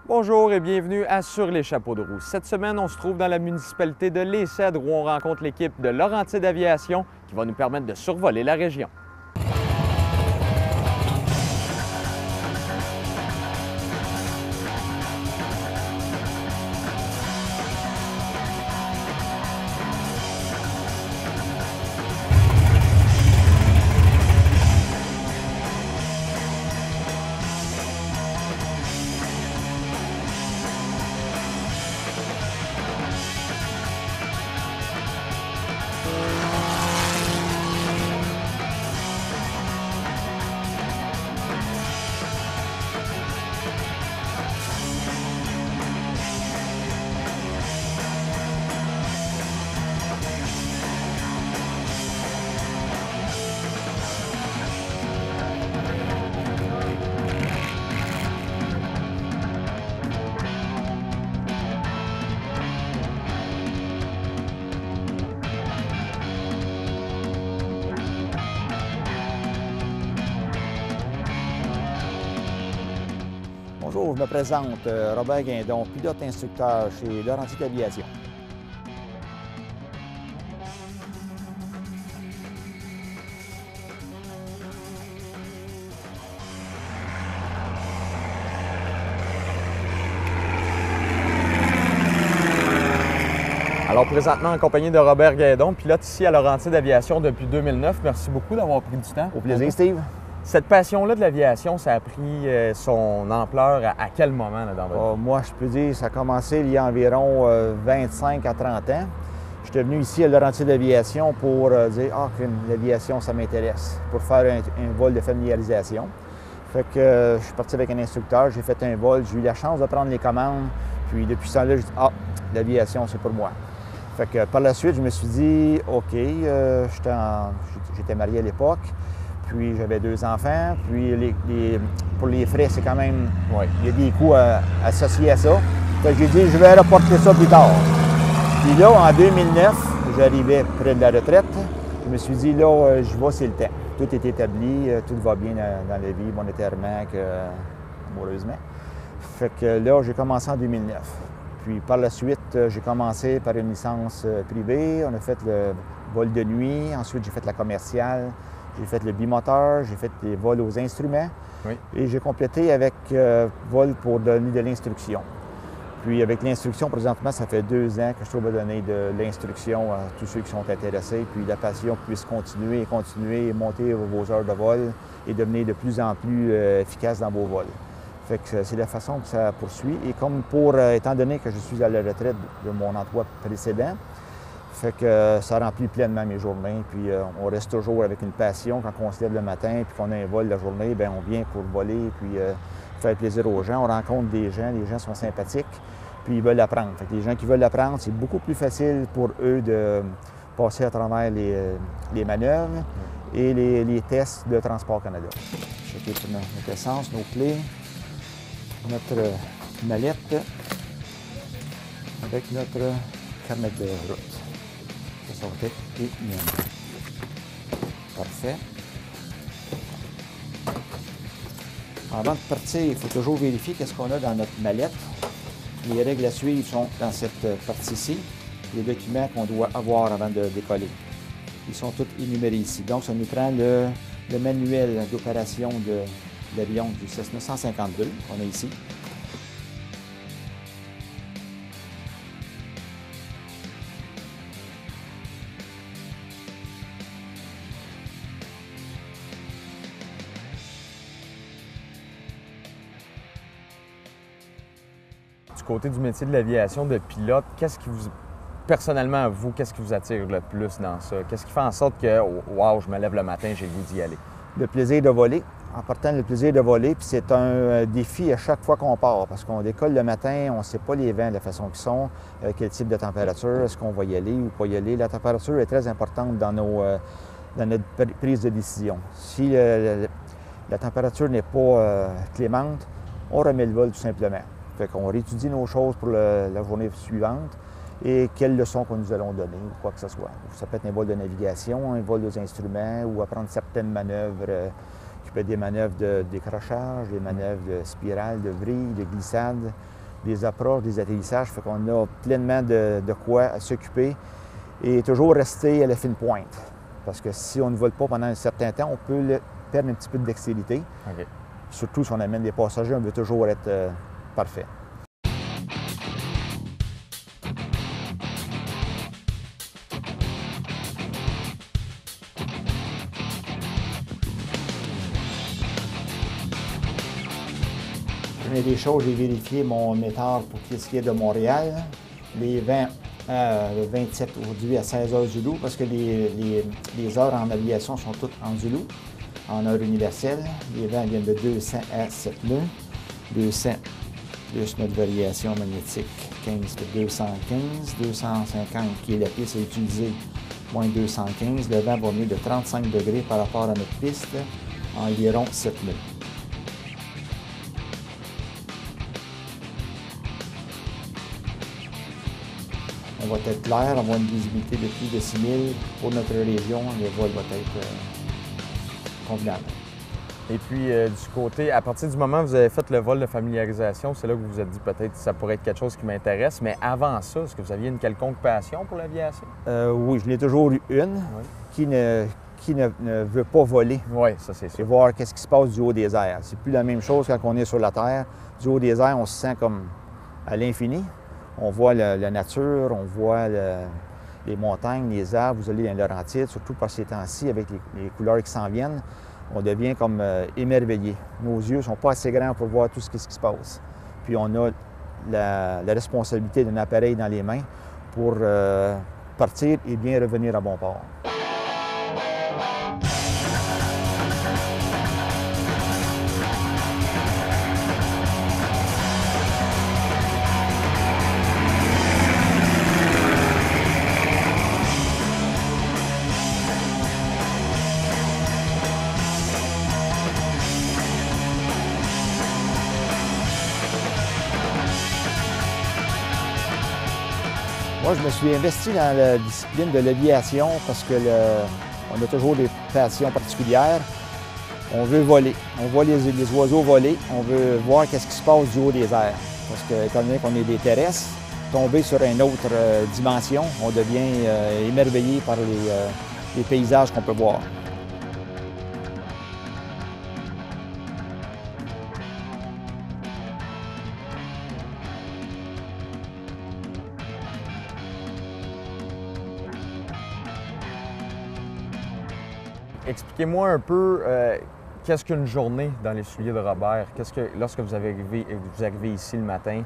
Bonjour et bienvenue à Sur les chapeaux de roue. Cette semaine, on se trouve dans la municipalité de Les-Cèdres où on rencontre l'équipe de Laurentides Aviation qui va nous permettre de survoler la région. Bonjour, je me présente, Robert Guindon, pilote instructeur chez Laurentides Aviation. Alors présentement en compagnie de Robert Guindon, pilote ici à Laurentides Aviation depuis 2009. Merci beaucoup d'avoir pris du temps. Au plaisir, Steve. Cette passion-là de l'aviation, ça a pris son ampleur à quel moment là, dans votre vie? Moi, je peux dire, ça a commencé il y a environ 25 à 30 ans. Je suis venu ici à Laurentides Aviation pour dire que l'aviation, ça m'intéresse, pour faire un vol de familiarisation. Fait que je suis parti avec un instructeur, j'ai fait un vol, j'ai eu la chance de prendre les commandes. Puis depuis ce temps-là, je dis l'aviation, c'est pour moi. Fait que par la suite, je me suis dit, OK, j'étais marié à l'époque. Puis j'avais 2 enfants, puis pour les frais, c'est quand même, il y a des coûts associés à ça. Fait que j'ai dit, je vais reporter ça plus tard. Puis là, en 2009, j'arrivais près de la retraite. Je me suis dit, là, je vais, c'est le temps. Tout est établi, tout va bien dans la vie, monétairement, amoureusement. Fait que là, j'ai commencé en 2009. Puis par la suite, j'ai commencé par une licence privée. On a fait le vol de nuit. Ensuite, j'ai fait la commerciale. J'ai fait le bimoteur, j'ai fait des vols aux instruments et j'ai complété avec vol pour donner de l'instruction. Puis avec l'instruction, présentement, ça fait 2 ans que je trouve à donner de l'instruction à tous ceux qui sont intéressés, puis la passion puisse continuer et monter vos heures de vol et devenir de plus en plus efficace dans vos vols. Fait que c'est la façon que ça poursuit. Et comme étant donné que je suis à la retraite de mon emploi précédent, fait que ça remplit pleinement mes journées, puis on reste toujours avec une passion. Quand on se lève le matin puis qu'on a un vol la journée, bien on vient pour voler puis faire plaisir aux gens. On rencontre des gens, les gens sont sympathiques, puis ils veulent apprendre. Fait que les gens qui veulent apprendre, c'est beaucoup plus facile pour eux de passer à travers les manœuvres et les tests de Transport Canada. Checker pour notre essence, nos clés, notre mallette avec notre carnet de route. Ça va être mienne. Parfait. Avant de partir, il faut toujours vérifier qu'est-ce qu'on a dans notre mallette. Les règles à suivre sont dans cette partie-ci. Les documents qu'on doit avoir avant de décoller. Ils sont tous énumérés ici. Donc, ça nous prend le manuel d'opération de l'avion du Cessna 152 qu'on a ici. Du côté du métier de l'aviation de pilote, personnellement, vous, qu'est-ce qui vous attire le plus dans ça? Qu'est-ce qui fait en sorte que, wow, je me lève le matin, j'ai le goût d'y aller? Le plaisir de voler. En partant, le plaisir de voler, puis c'est un défi à chaque fois qu'on part, parce qu'on décolle le matin, on ne sait pas les vents de la façon qu'ils sont, quel type de température, est-ce qu'on va y aller ou pas y aller. La température est très importante dans notre prise de décision. Si la température n'est pas clémente, on remet le vol tout simplement. Fait qu'on réétudie nos choses pour la journée suivante et quelles leçons que nous allons donner ou quoi que ce soit. Ça peut être un vol de navigation, un vol aux instruments ou apprendre certaines manœuvres qui peuvent être des manœuvres de décrochage, des manœuvres de spirale, de vrille, de glissade. des approches, des atterrissages. Fait qu'on a pleinement de quoi s'occuper et toujours rester à la fine pointe. Parce que si on ne vole pas pendant un certain temps, on peut perdre un petit peu de dextérité. OK. Surtout si on amène des passagers, on veut toujours être parfait. Première des choses, j'ai vérifié mon méthode pour qu'est-ce qu'il y a de Montréal. Les vents, le 27 aujourd'hui à 16 heures Zulu, parce que les heures en aviation sont toutes en Zulu, en heure universelle. Les vents viennent de 200 à 7 nœuds. 200 plus notre variation magnétique 15 fait 215, 250 qui est la piste à utiliser, moins 215. Le vent va venir de 35 degrés par rapport à notre piste, environ 7 nœuds. On va être clair, on va avoir une visibilité de plus de 6000 pour notre région. Le vol va être convenable. Et puis, du côté, à partir du moment où vous avez fait le vol de familiarisation, c'est là que vous vous êtes dit peut-être que ça pourrait être quelque chose qui m'intéresse. Mais avant ça, est-ce que vous aviez une quelconque passion pour l'aviation? Oui, je l'ai toujours eu une. Oui. Qui ne veut pas voler. Oui, ça c'est sûr. Et voir qu'est-ce qui se passe du haut des airs. C'est plus la même chose quand on est sur la Terre. Du haut des airs, on se sent comme à l'infini. On voit la nature, on voit les montagnes, les arbres. Vous allez dans les Laurentides, surtout par ces temps-ci, avec les couleurs qui s'en viennent. On devient comme émerveillé. Nos yeux ne sont pas assez grands pour voir tout ce qui se passe. Puis on a la responsabilité d'un appareil dans les mains pour partir et bien revenir à bon port. Moi, je me suis investi dans la discipline de l'aviation parce que on a toujours des passions particulières. On veut voler. On voit les oiseaux voler. On veut voir qu'est-ce qui se passe du haut des airs. Parce que, étant donné qu'on est des terrestres, tomber sur une autre dimension, on devient émerveillé par les paysages qu'on peut voir. Expliquez-moi un peu qu'est-ce qu'une journée dans les souliers de Robert. Lorsque vous arrivez ici le matin,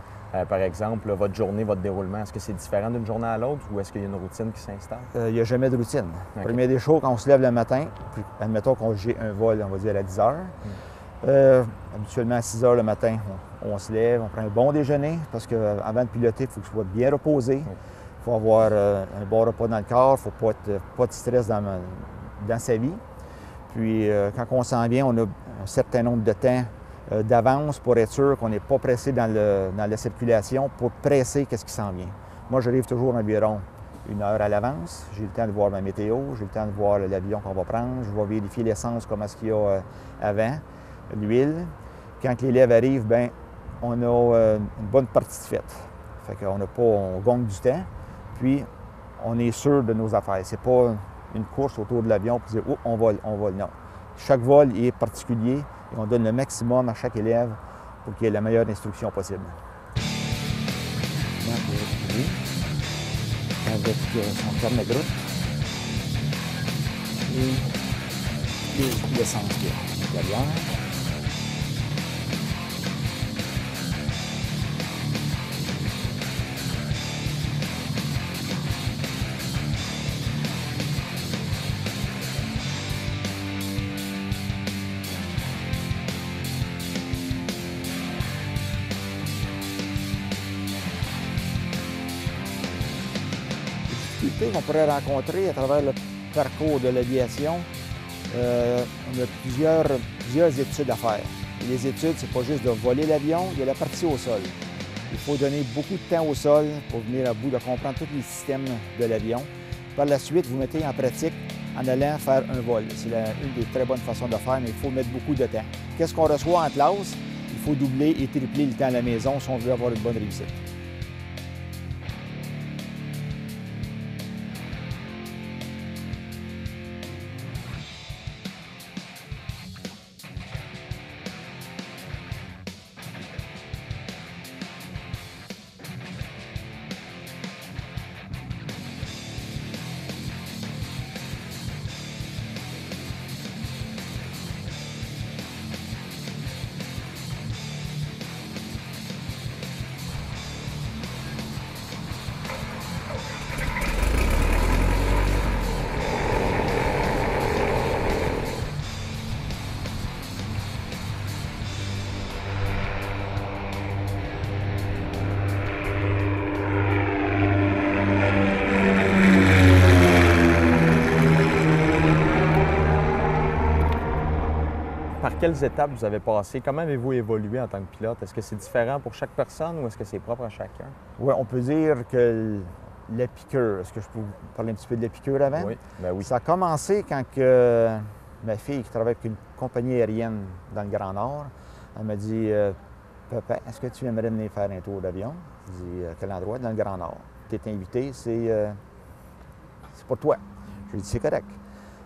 par exemple, là, votre journée, votre déroulement, est-ce que c'est différent d'une journée à l'autre ou est-ce qu'il y a une routine qui s'installe? Il n'y a jamais de routine. Okay. Première des choses, quand on se lève le matin, puis admettons qu'on j'ai un vol, on va dire à 10 heures. Habituellement, à 6 heures le matin, on se lève, on prend un bon déjeuner parce qu'avant de piloter, il faut que je sois bien reposé. Il faut avoir un bon repas dans le corps, il ne faut pas de stress dans sa vie. Puis, quand on s'en vient, on a un certain nombre de temps d'avance pour être sûr qu'on n'est pas pressé dans la circulation pour presser qu'est-ce qui s'en vient. Moi, j'arrive toujours environ 1 heure à l'avance. J'ai le temps de voir ma météo, j'ai le temps de voir l'avion qu'on va prendre. Je vais vérifier l'essence, comment est-ce qu'il y a avant, l'huile. Quand l'élève arrive, bien, on a une bonne partie de fête. Fait on gagne du temps, puis on est sûr de nos affaires. C'est pas une course autour de l'avion pour dire « Oh, on vole ». Non. Chaque vol est particulier et on donne le maximum à chaque élève pour qu'il ait la meilleure instruction possible. Avec son carnet de route et l'essence qu'il y a derrière. Qu'on pourrait rencontrer à travers le parcours de l'aviation, on a plusieurs études à faire. Et les études, c'est pas juste de voler l'avion, il y a la partie au sol. Il faut donner beaucoup de temps au sol pour venir à bout de comprendre tous les systèmes de l'avion. Par la suite, vous mettez en pratique en allant faire un vol. C'est une des très bonnes façons de faire, mais il faut mettre beaucoup de temps. Qu'est-ce qu'on reçoit en classe? il faut doubler et tripler le temps à la maison si on veut avoir une bonne réussite. Par quelles étapes vous avez passé? Comment avez-vous évolué en tant que pilote? Est-ce que c'est différent pour chaque personne ou est-ce que c'est propre à chacun? Oui, on peut dire que la piqûre, est-ce que je peux vous parler un petit peu de la piqûre avant? Oui, bien oui. Ça a commencé quand ma fille qui travaille avec une compagnie aérienne dans le Grand Nord, elle m'a dit Papa, est-ce que tu aimerais venir faire un tour d'avion? Je dis quel endroit? Dans le Grand Nord. Tu es invité, c'est pour toi. Je lui ai dit c'est correct.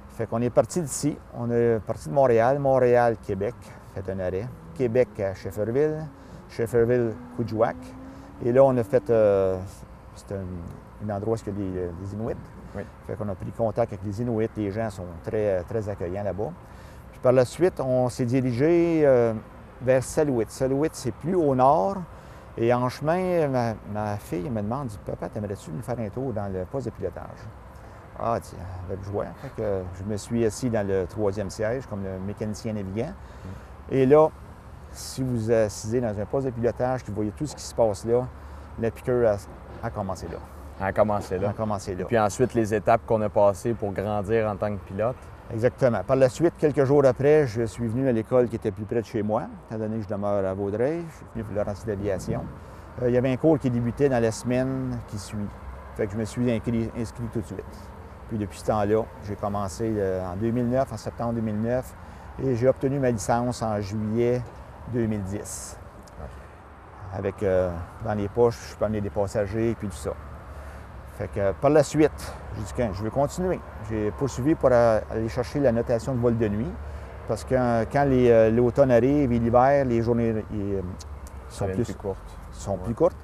Fait qu'on est parti d'ici, on est parti de Montréal, Montréal-Québec, fait un arrêt. Québec à Shefferville, Shefferville-Coudjouac. Et là, on a fait, c'est un endroit où il y a des Inuits. Oui. Fait qu'on a pris contact avec les Inuits, les gens sont très, très accueillants là-bas. Puis par la suite, on s'est dirigé vers Salouit. Salouit, c'est plus au nord. Et en chemin, ma fille me demande, dit, Papa, t'aimerais-tu nous faire un tour dans le poste de pilotage? Ah, tiens, avec joie. Fait que je me suis assis dans le 3e siège comme le mécanicien navigant. Et là, si vous assisez dans un poste de pilotage, que vous voyez tout ce qui se passe là, la piqûre a commencé là. A commencé là. A commencé là. Puis ensuite, les étapes qu'on a passées pour grandir en tant que pilote. Exactement. Par la suite, quelques jours après, je suis venu à l'école qui était plus près de chez moi, étant donné que je demeure à Vaudreuil. Je suis venu pour le Laurentides d'aviation. Il y avait un cours qui débutait dans la semaine qui suit. Fait que je me suis inscrit tout de suite. Puis depuis ce temps-là, j'ai commencé en 2009, en septembre 2009, et j'ai obtenu ma licence en juillet 2010. Avec, dans les poches, je peux amener des passagers et puis tout ça. Fait que par la suite, j'ai dit je veux continuer. J'ai poursuivi pour aller chercher la notation de vol de nuit, parce que quand l'automne arrive et l'hiver, les journées sont plus courtes.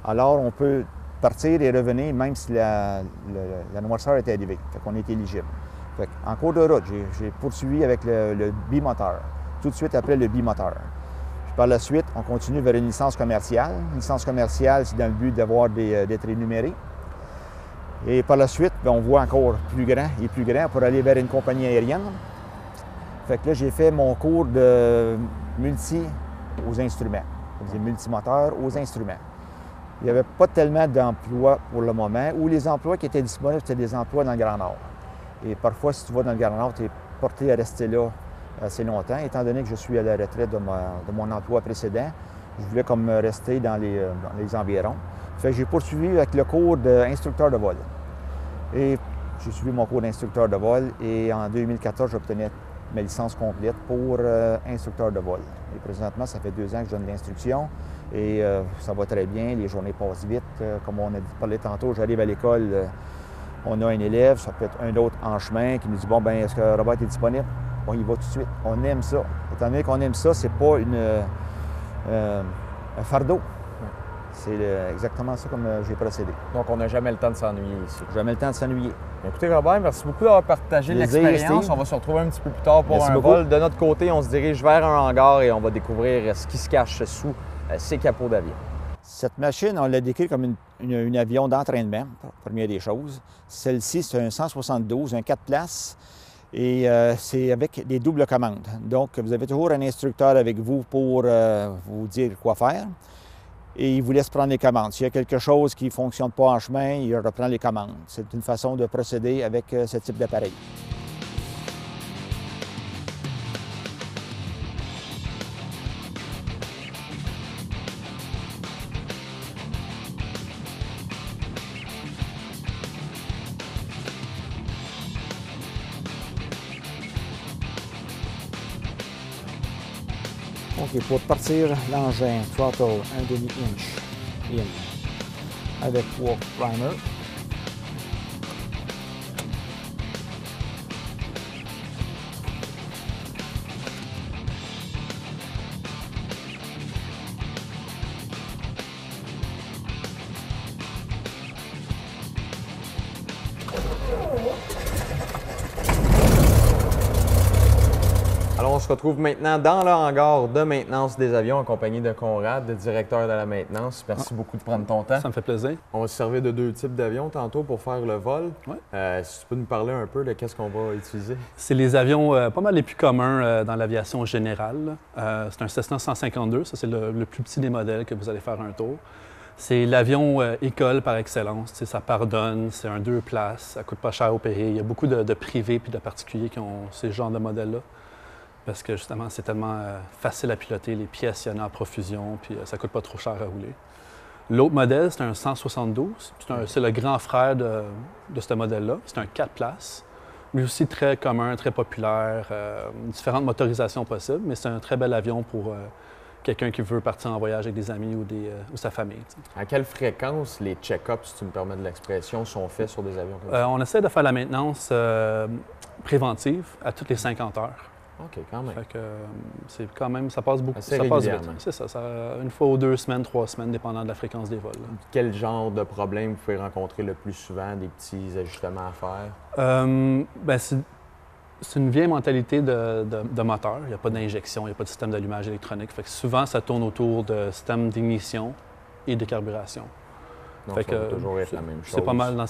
Alors, on peut partir et revenir même si la noirceur est arrivée. Fait qu'on est éligible. Fait en cours de route, j'ai poursuivi avec le bimoteur, tout de suite après le bimoteur. Puis par la suite, on continue vers une licence commerciale. Une licence commerciale, c'est dans le but d'avoir d'être énuméré. Et par la suite, bien, on voit encore plus grand et plus grand pour aller vers une compagnie aérienne. Fait que là, j'ai fait mon cours de multi aux instruments. C'est multimoteur aux instruments. Il n'y avait pas tellement d'emplois pour le moment, ou les emplois qui étaient disponibles, c'était des emplois dans le Grand Nord. Et parfois, si tu vas dans le Grand Nord, tu es porté à rester là assez longtemps. Étant donné que je suis à la retraite de mon emploi précédent, je voulais comme rester dans les environs. Fait que j'ai poursuivi avec le cours d'instructeur de vol. Et j'ai suivi mon cours d'instructeur de vol et en 2014, j'obtenais ma licence complète pour instructeur de vol. Et présentement, ça fait 2 ans que je donne l'instruction et ça va très bien, les journées passent vite. Comme on a parlé tantôt, j'arrive à l'école, on a un élève, ça peut être un autre en chemin qui nous dit « Bon, ben est-ce que Robert est disponible? » Bon, il va tout de suite. On aime ça. Étant donné qu'on aime ça, c'est pas un fardeau. C'est exactement ça comme j'ai procédé. Donc, on n'a jamais le temps de s'ennuyer ici. Jamais le temps de s'ennuyer. Écoutez, Robert, merci beaucoup d'avoir partagé l'expérience. On va se retrouver un petit peu plus tard pour un vol. De notre côté, on se dirige vers un hangar et on va découvrir ce qui se cache sous ces capots d'avion. Cette machine, on l'a décrit comme un avion d'entraînement, première des choses. Celle-ci, c'est un 172, un 4 places, et c'est avec des doubles commandes. Donc, vous avez toujours un instructeur avec vous pour vous dire quoi faire. Et il vous laisse prendre les commandes. S'il y a quelque chose qui ne fonctionne pas en chemin, il reprend les commandes. C'est une façon de procéder avec ce type d'appareil. OK, pour partir l'engin, throttle 1/2 inch in avec walk primer. Alors, on se retrouve maintenant dans le hangar de maintenance des avions en compagnie de Conrad, le directeur de la maintenance. Merci beaucoup de prendre ton temps. Ça me fait plaisir. On va se servir de 2 types d'avions tantôt pour faire le vol. Ouais. Si tu peux nous parler un peu de qu'est-ce qu'on va utiliser. C'est les avions pas mal les plus communs dans l'aviation générale. C'est un Cessna 152, ça c'est le plus petit des modèles que vous allez faire un tour. C'est l'avion école par excellence. Tu sais, ça pardonne, c'est un 2 places, ça coûte pas cher au pays. Il y a beaucoup de privés puis de particuliers qui ont ces genres de modèles-là. Parce que justement, c'est tellement facile à piloter, les pièces, il y en a en profusion, puis ça coûte pas trop cher à rouler. L'autre modèle, c'est un 172. C'est le grand frère de ce modèle-là. C'est un 4 places. Lui aussi très commun, très populaire, différentes motorisations possibles, mais c'est un très bel avion pour quelqu'un qui veut partir en voyage avec des amis ou sa famille. T'sais. À quelle fréquence les check-ups, si tu me permets de l'expression, sont faits sur des avions comme ça? On essaie de faire la maintenance préventive à toutes les 50 heures. OK, quand même. Fait que c'est quand même, ça passe beaucoup. Assez ça passe vite. régulièrement. C'est ça, une fois ou 2 semaines, 3 semaines, dépendant de la fréquence des vols. Là. Quel genre de problème vous pouvez rencontrer le plus souvent, des petits ajustements à faire? C'est une vieille mentalité de moteur. Il n'y a pas d'injection, il n'y a pas de système d'allumage électronique. Fait que souvent, ça tourne autour de système d'ignition et de carburation. Donc, ça va toujours être la même chose. C'est pas mal dans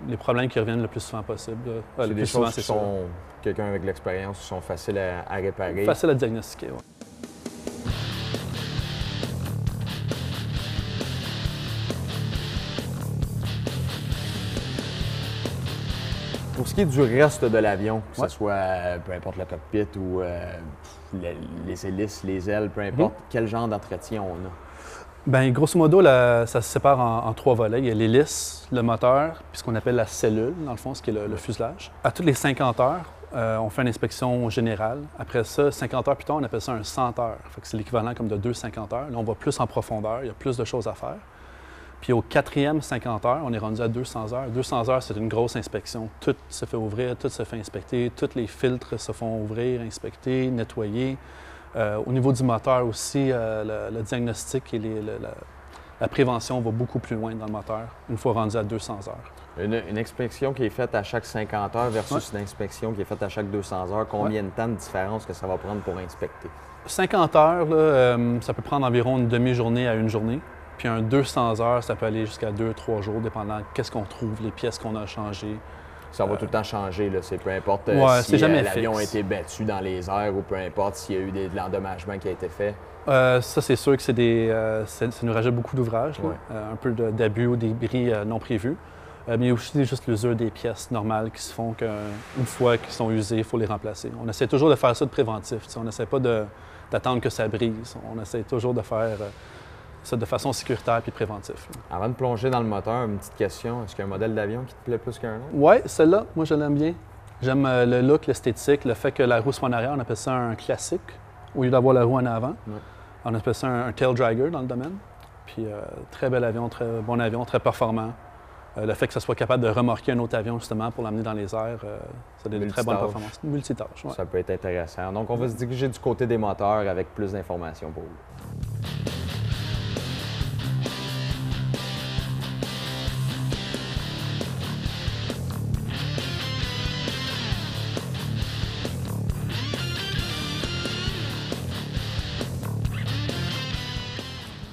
les problèmes qui reviennent le plus souvent possible. C'est des choses qui sont, quelqu'un avec l'expérience, qui sont faciles à réparer. Facile à diagnostiquer, oui. Pour ce qui est du reste de l'avion, que ce soit peu importe le cockpit ou les hélices, les ailes, peu importe, quel genre d'entretien on a? Bien, grosso modo, ça se sépare en 3 volets. Il y a l'hélice, le moteur, puis ce qu'on appelle la cellule, dans le fond, ce qui est le fuselage. À toutes les 50 heures, on fait une inspection générale. Après ça, 50 heures plus tard, on appelle ça un 100 heures. Fait que c'est l'équivalent comme de 2 50 heures. Là, on va plus en profondeur, il y a plus de choses à faire. Puis au 4e 50 heures, on est rendu à 200 heures. 200 heures, c'est une grosse inspection. Tout se fait ouvrir, tout se fait inspecter, tous les filtres se font ouvrir, inspecter, nettoyer. Au niveau du moteur aussi, le diagnostic et la prévention va beaucoup plus loin dans le moteur, une fois rendu à 200 heures. Une inspection qui est faite à chaque 50 heures versus une inspection qui est faite à chaque 200 heures, combien de temps de différence que ça va prendre pour inspecter? 50 heures, là, ça peut prendre environ une demi-journée à une journée. Puis un 200 heures, ça peut aller jusqu'à 2-3 jours, dépendant de qu'est-ce qu'on trouve, les pièces qu'on a changées. Ça va tout le temps changer, là. C'est peu importe si l'avion a été battu dans les airs ou peu importe s'il y a eu de l'endommagement qui a été fait. Ça, c'est sûr que ça nous rajoute beaucoup d'ouvrages, un peu d'abus ou des bris non prévus. Mais il y a aussi juste l'usure des pièces normales qui se font qu'une fois qu'ils sont usés, il faut les remplacer. On essaie toujours de faire ça de préventif. On n'essaie pas d'attendre que ça brise. On essaie toujours de faire ça de façon sécuritaire et préventive. Là. Avant de plonger dans le moteur, une petite question. Est-ce qu'il y a un modèle d'avion qui te plaît plus qu'un autre? Oui, celle-là, moi, je l'aime bien. J'aime le look, l'esthétique, le fait que la roue soit en arrière. On appelle ça un classique, au lieu d'avoir la roue en avant. Ouais. On appelle ça un tail dragger dans le domaine. Puis, très bel avion, très bon avion, très performant. Le fait que ça soit capable de remorquer un autre avion, justement, pour l'amener dans les airs, ça donne une très bonne performance. Multitâche, ouais. Ça peut être intéressant. Donc, on va se diriger du côté des moteurs avec plus d'informations pour vous.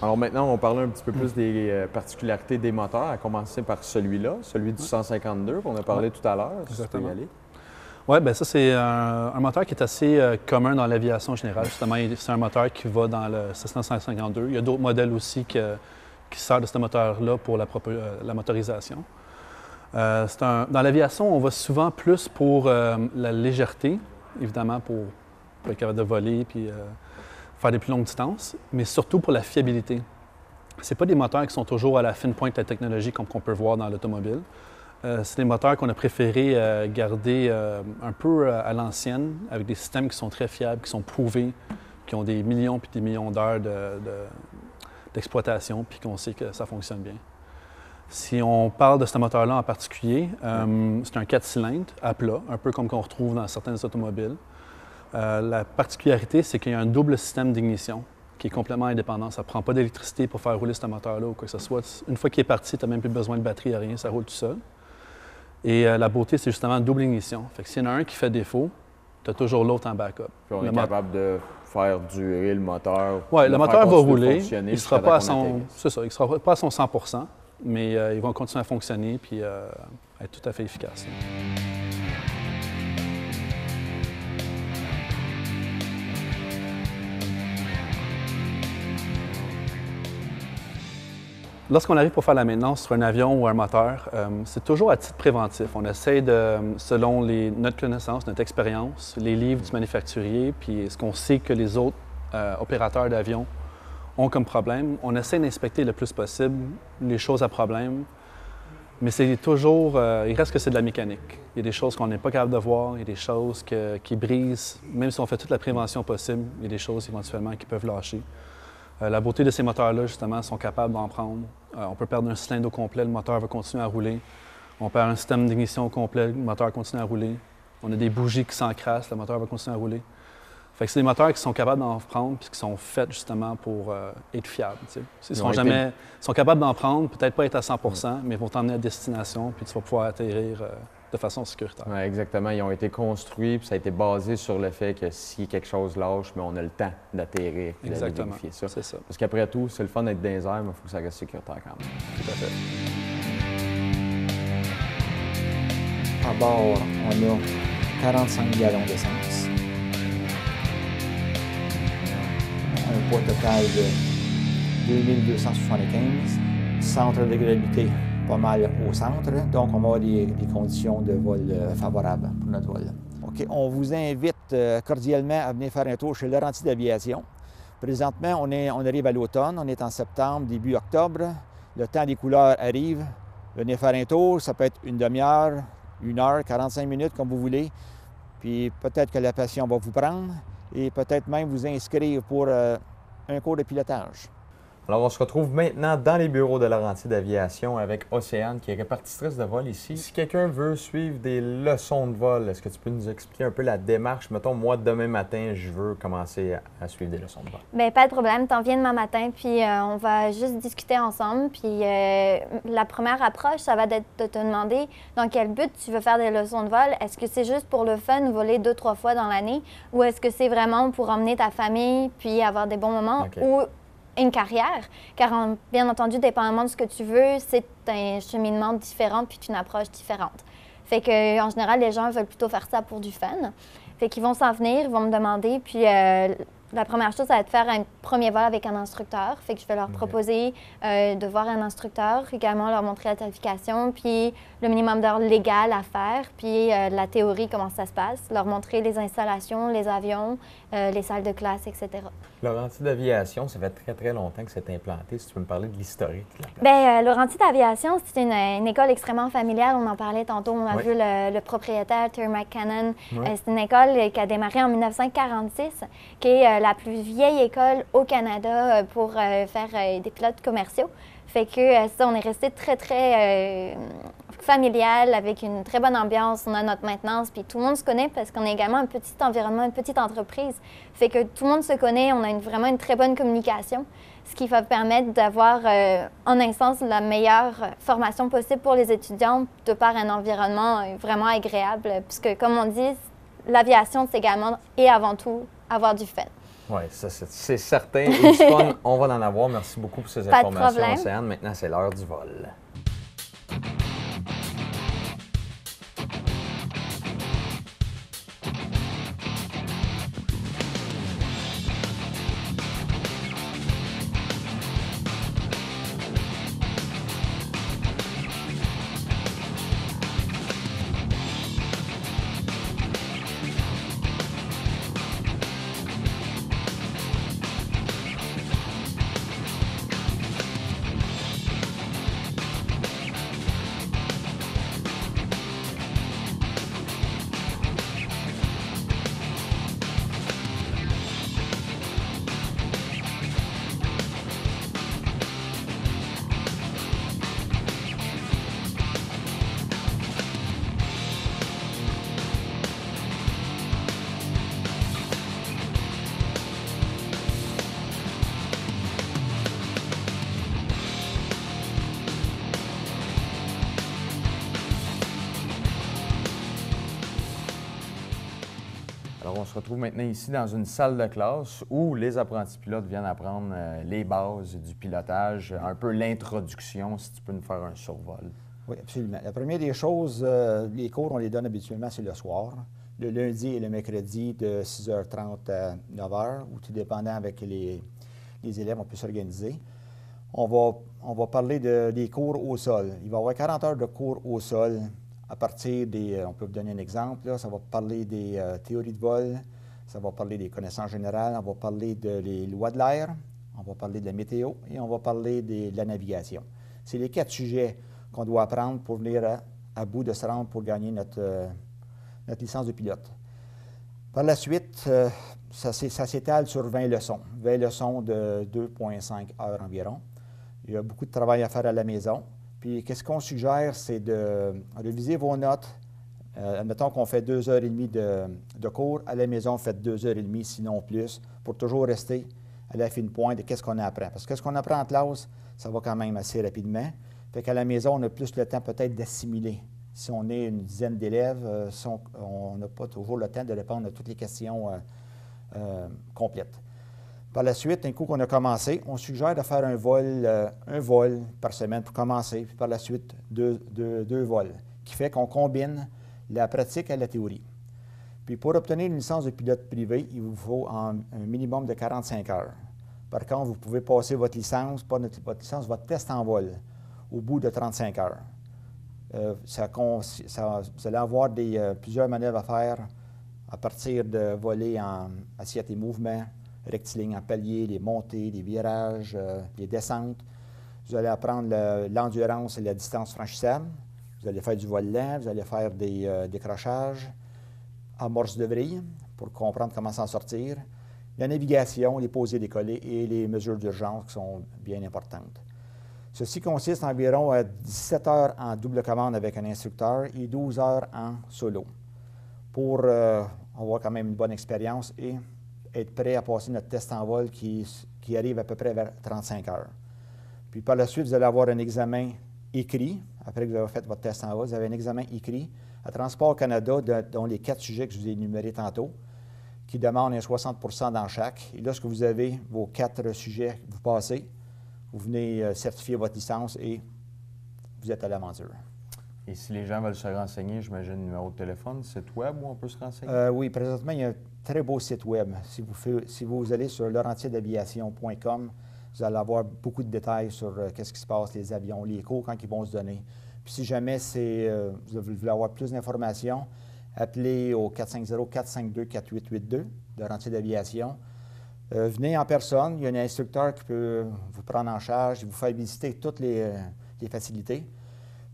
Alors maintenant, on va parler un petit peu plus des particularités des moteurs, à commencer par celui-là, celui du 152 qu'on a parlé tout à l'heure. Exactement. Si tu peux y aller. Oui, bien ça, c'est un moteur qui est assez commun dans l'aviation générale. Justement, c'est un moteur qui va dans le Cessna 152. Il y a d'autres modèles aussi qui servent de ce moteur-là pour la motorisation. Dans l'aviation, on va souvent plus pour la légèreté, évidemment, pour être capable de voler puis faire des plus longues distances, mais surtout pour la fiabilité. Ce pas des moteurs qui sont toujours à la fine pointe de la technologie comme qu'on peut voir dans l'automobile. C'est des moteurs qu'on a préféré garder un peu à l'ancienne, avec des systèmes qui sont très fiables, qui sont prouvés, qui ont des millions puis des millions d'heures d'exploitation, puis qu'on sait que ça fonctionne bien. Si on parle de ce moteur-là en particulier, c'est un 4 cylindres à plat, un peu comme qu'on retrouve dans certaines automobiles. La particularité, c'est qu'il y a un double système d'ignition qui est complètement indépendant. Ça ne prend pas d'électricité pour faire rouler ce moteur-là ou quoi que ce soit. Une fois qu'il est parti, tu n'as même plus besoin de batterie, rien, ça roule tout seul. Et la beauté, c'est justement double ignition. Fait que s'il y en a un qui fait défaut, tu as toujours l'autre en backup. Puis on est capable de faire durer le moteur. Oui, le moteur va rouler. Il ne sera pas à son, il sera pas à son 100 %, mais il va continuer à fonctionner puis être tout à fait efficace. Lorsqu'on arrive pour faire la maintenance sur un avion ou un moteur, c'est toujours à titre préventif. On essaie de, selon notre connaissance, notre expérience, les livres du manufacturier, puis ce qu'on sait que les autres opérateurs d'avions ont comme problème, on essaie d'inspecter le plus possible les choses à problème, mais c'est toujours, il reste que c'est de la mécanique. Il y a des choses qu'on n'est pas capable de voir, il y a des choses qui brisent, même si on fait toute la prévention possible, il y a des choses éventuellement qui peuvent lâcher. La beauté de ces moteurs-là, justement, sont capables d'en prendre. On peut perdre un cylindre au complet, le moteur va continuer à rouler. On perd un système d'ignition au complet, le moteur continue à rouler. On a des bougies qui s'encrassent, le moteur va continuer à rouler. Fait que c'est des moteurs qui sont capables d'en prendre puis qui sont faits justement pour être fiables. Ils sont capables d'en prendre, peut-être pas être à 100 %, mais ils vont t'emmener à destination puis tu vas pouvoir atterrir de façon sécuritaire. Oui, exactement. Ils ont été construits, puis ça a été basé sur le fait que si quelque chose lâche, mais on a le temps d'atterrir et de vérifier ça. C'est ça. Parce qu'après tout, c'est le fun d'être dans les airs, mais il faut que ça reste sécuritaire quand même. Tout à fait. À bord, on a 45 gallons d'essence. Un poids total de 2275. Centre de gravité pas mal au centre, donc on va avoir des conditions de vol favorables pour notre vol. OK, on vous invite cordialement à venir faire un tour chez Laurentides Aviation. Présentement, on arrive à l'automne, on est en septembre, début octobre. Le temps des couleurs arrive. Venez faire un tour, ça peut être une demi-heure, 1 heure, 45 minutes, comme vous voulez. Puis peut-être que la passion va vous prendre et peut-être même vous inscrire pour un cours de pilotage. Alors, on se retrouve maintenant dans les bureaux de Laurentides Aviation avec Océane, qui est répartitrice de vol ici. Si quelqu'un veut suivre des leçons de vol, est-ce que tu peux nous expliquer un peu la démarche? Mettons, moi, demain matin, je veux commencer à suivre des leçons de vol. Bien, pas de problème. T'en viens demain matin, puis on va juste discuter ensemble. Puis la première approche, ça va être de te demander dans quel but tu veux faire des leçons de vol. Est-ce que c'est juste pour le fun, voler 2-3 fois dans l'année, ou est-ce que c'est vraiment pour emmener ta famille, puis avoir des bons moments, ou une carrière, car bien entendu, dépendamment de ce que tu veux, c'est un cheminement différent puis une approche différente. Fait que en général, les gens veulent plutôt faire ça pour du fun. Fait qu'ils vont s'en venir, ils vont me demander, puis la première chose, ça va être de faire un premier vol avec un instructeur. Fait que je vais leur proposer de voir un instructeur, également leur montrer la tarification, puis le minimum d'heures légales à faire, puis la théorie, comment ça se passe, leur montrer les installations, les avions, les salles de classe, etc. Laurentides Aviation, ça fait très, très longtemps que c'est implanté. Si tu peux me parler de l'historique de la place. Bien, Laurentides Aviation, c'est une école extrêmement familiale. On en parlait tantôt. On a vu le propriétaire, Terry McCannon. C'est une école qui a démarré en 1946, qui est la plus vieille école au Canada pour faire des pilotes commerciaux. Fait que ça, on est resté très, très familial, avec une très bonne ambiance. On a notre maintenance, puis tout le monde se connaît parce qu'on est également un petit environnement, une petite entreprise. Fait que tout le monde se connaît, on a vraiment une très bonne communication, ce qui va permettre d'avoir, en un sens, la meilleure formation possible pour les étudiants de par un environnement vraiment agréable. Puisque, comme on dit, l'aviation, c'est également et avant tout avoir du fun. Oui, c'est certain. Et du fun, on va en avoir. Merci beaucoup pour ces informations, Océane. Maintenant, c'est l'heure du vol. on se retrouve maintenant ici dans une salle de classe où les apprentis pilotes viennent apprendre les bases du pilotage, un peu l'introduction, si tu peux nous faire un survol. Oui, absolument. La première des choses, les cours, on les donne habituellement, c'est le soir, le lundi et le mercredi de 6h30 à 9h, ou tout dépendant avec les élèves, on peut s'organiser. On va parler des cours au sol. Il va y avoir 40 heures de cours au sol à partir des, on peut vous donner un exemple, là, ça va parler des théories de vol, ça va parler des connaissances générales, on va parler des lois de l'air, on va parler de la météo et on va parler de la navigation. C'est les 4 sujets qu'on doit apprendre pour venir à bout de se rendre pour gagner notre licence de pilote. Par la suite, ça s'étale sur 20 leçons. 20 leçons de 2,5 heures environ. Il y a beaucoup de travail à faire à la maison. Puis, qu'est-ce qu'on suggère, c'est de réviser vos notes. Admettons qu'on fait 2h30 de cours. À la maison, faites 2h30, sinon plus, pour toujours rester à la fine pointe de qu'est-ce qu'on apprend. Parce que ce qu'on apprend en classe, ça va quand même assez rapidement. Fait qu'à la maison, on a plus le temps peut-être d'assimiler. Si on est une dizaine d'élèves, on n'a pas toujours le temps de répondre à toutes les questions complètes. Par la suite, un coup qu'on a commencé, on suggère de faire un vol par semaine pour commencer, puis par la suite, deux vols, qui fait qu'on combine la pratique et la théorie. Puis pour obtenir une licence de pilote privé, il vous faut un minimum de 45 heures. Par contre, vous pouvez passer votre licence, votre test en vol, au bout de 35 heures. Vous allez avoir plusieurs manœuvres à faire à partir de voler en assiette et mouvement, rectiligne en palier, les montées, les virages, les descentes. Vous allez apprendre l'endurance et la distance franchissable. Vous allez faire du vol lent, vous allez faire des décrochages, amorce de vrille pour comprendre comment s'en sortir, la navigation, les posées décollées et les mesures d'urgence qui sont bien importantes. Ceci consiste environ à 17 heures en double commande avec un instructeur et 12 heures en solo pour avoir quand même une bonne expérience et être prêt à passer notre test en vol qui arrive à peu près vers 35 heures. Puis par la suite, vous allez avoir un examen écrit. Après que vous avez fait votre test en vol, vous avez un examen écrit à Transport Canada, dont les 4 sujets que je vous ai énumérés tantôt, qui demandent un 60 % dans chaque. Et lorsque vous avez vos 4 sujets que vous passez, vous venez certifier votre licence et vous êtes à l'aventure. Et si les gens veulent se renseigner, j'imagine numéro de téléphone, site web où on peut se renseigner? Oui, présentement, il y a un très beau site web. Si vous allez sur laurentiedaviation.com, vous allez avoir beaucoup de détails sur qu'est-ce qui se passe, les avions, les cours, quand ils vont se donner. Puis si jamais vous voulez avoir plus d'informations, appelez au 450-452-4882 de Laurentier d'Aviation. Venez en personne, il y a un instructeur qui peut vous prendre en charge et vous faire visiter toutes les facilités.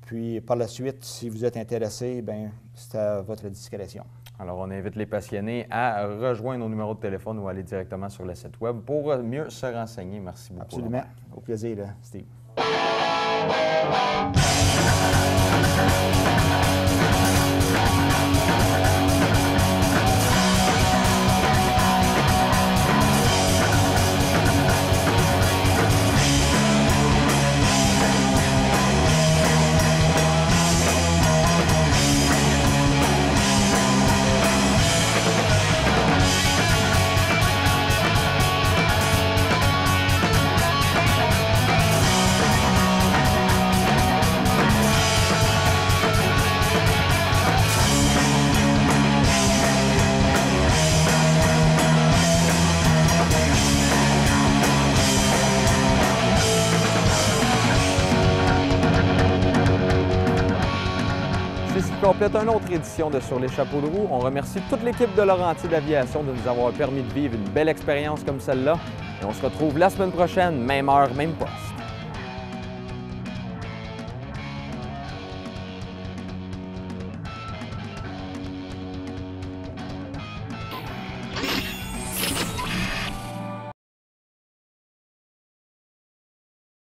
Puis par la suite, si vous êtes intéressé, bien, c'est à votre discrétion. Alors, on invite les passionnés à rejoindre nos numéros de téléphone ou aller directement sur le site web pour mieux se renseigner. Merci beaucoup. Absolument. Au plaisir, Steve. Complète une autre édition de Sur les chapeaux de roue. On remercie toute l'équipe de Laurentier d'Aviation de nous avoir permis de vivre une belle expérience comme celle-là. Et on se retrouve la semaine prochaine, même heure, même poste.